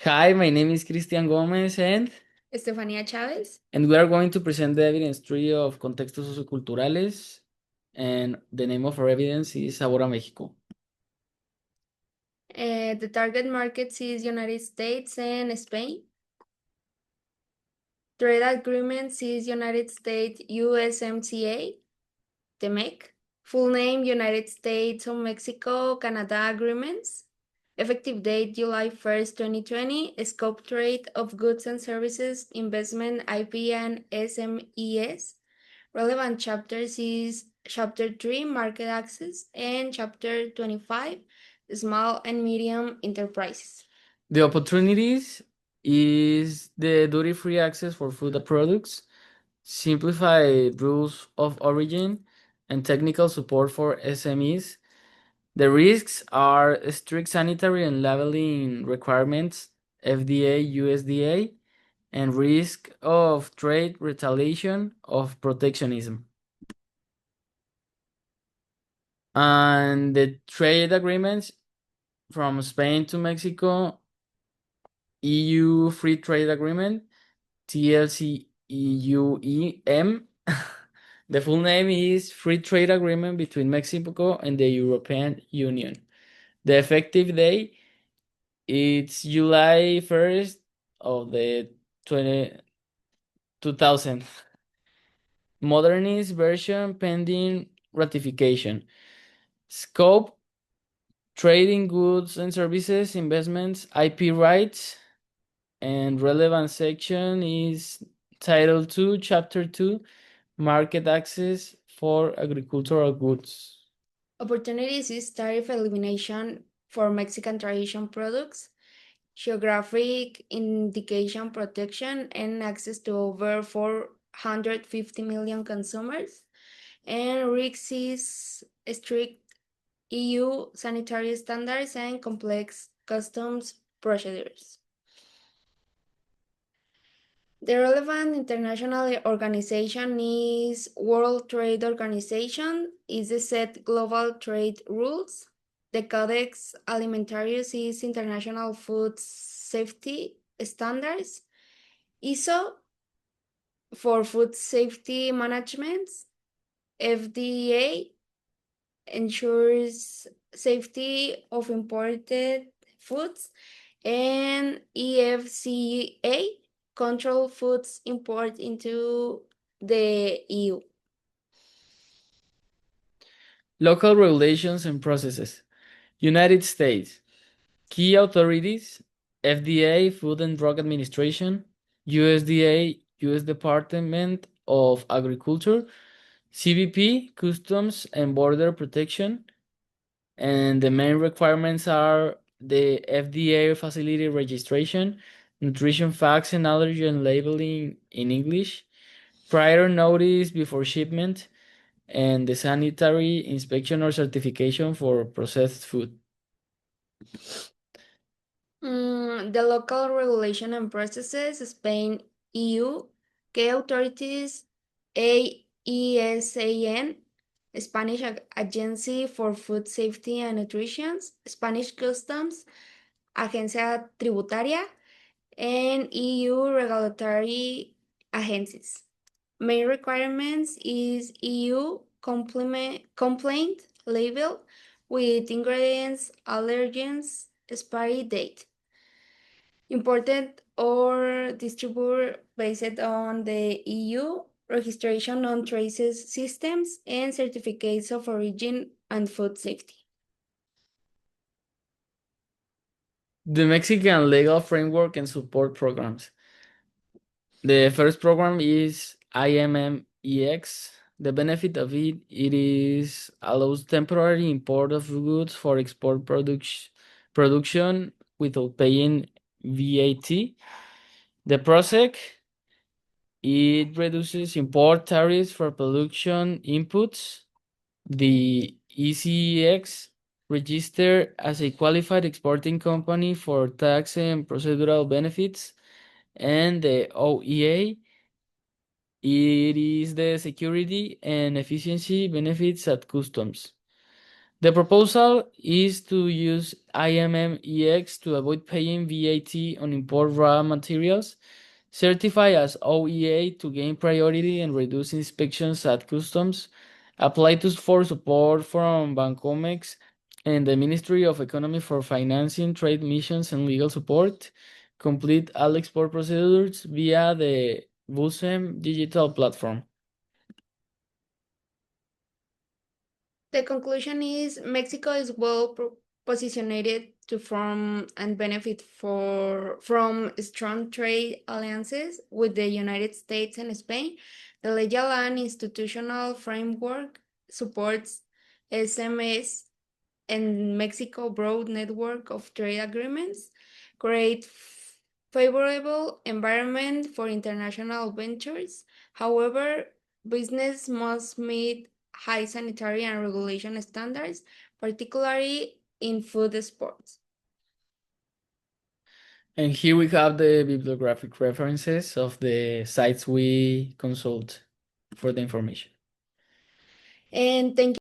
Hi, my name is Cristian Gomez Estefanía Chávez. and we are going to present the evidence tree of Contextos socioculturales, and the name of our evidence is Sabor a México. The target markets is United States and Spain. Trade agreements is United States USMCA, TEMEC. Full name United States of Mexico Canada Agreements. Effective date July 1st, 2020. Scope trade of goods and services, investment, IP and SMES. Relevant chapters is Chapter 3, Market Access, and Chapter 25, Small and Medium Enterprises. The opportunities is the duty-free access for food products, simplified rules of origin, and technical support for SMEs. The risks are strict sanitary and labeling requirements, FDA, USDA, and risk of trade retaliation of protectionism. And the trade agreements from Spain to Mexico, EU Free Trade Agreement, TLCEUEM. The full name is Free Trade Agreement between Mexico and the European Union. The effective date is July 1st of the 2000. Modernist version pending ratification. Scope: trading goods and services, investments, IP rights, and relevant section is Title 2, Chapter 2, Market Access for Agricultural Goods. Opportunities is tariff elimination for Mexican tradition products, geographic indication protection, and access to over 450 million consumers. And risks is strict EU sanitary standards and complex customs procedures. The relevant international organization is World Trade Organization, is the set global trade rules. The Codex Alimentarius is International Food Safety Standards. ISO for Food Safety Management. FDA ensures safety of imported foods. And EFCA control foods import into the EU. Local regulations and processes. United States. Key authorities: FDA, Food and Drug Administration; USDA, US Department of Agriculture; CBP, Customs and Border Protection. And the main requirements are the FDA facility registration, nutrition facts and allergen labeling in English, prior notice before shipment, and the sanitary inspection or certification for processed food. The local regulation and processes: Spain, EU, K authorities, AESAN, Spanish Agency for Food Safety and Nutrition, Spanish Customs, Agencia Tributaria, and EU regulatory agencies. Main requirements is EU complaint label with ingredients, allergens, expiry date. Imported or distributed based on the EU, registration on traces systems, and certificates of origin and food safety. The Mexican legal framework and support programs. The first program is IMMEX. The benefit of it is allows temporary import of goods for export production without paying VAT. The PROSEC, it reduces import tariffs for production inputs. The ECEX, register as a qualified exporting company for tax and procedural benefits. And the OEA, it is the security and efficiency benefits at customs. The proposal is to use IMMEX to avoid paying VAT on import raw materials, certify as OEA to gain priority and reduce inspections at customs, apply for support from Bancomex and the Ministry of Economy for financing, trade missions, and legal support, complete all export procedures via the BUSEM digital platform. The conclusion is Mexico is well positioned to form and benefit from strong trade alliances with the United States and Spain. The legal and institutional framework supports SMS and Mexico broad network of trade agreements, create favorable environment for international ventures. However, business must meet high sanitary and regulation standards, particularly in food exports. And here we have the bibliographic references of the sites we consult for the information. And thank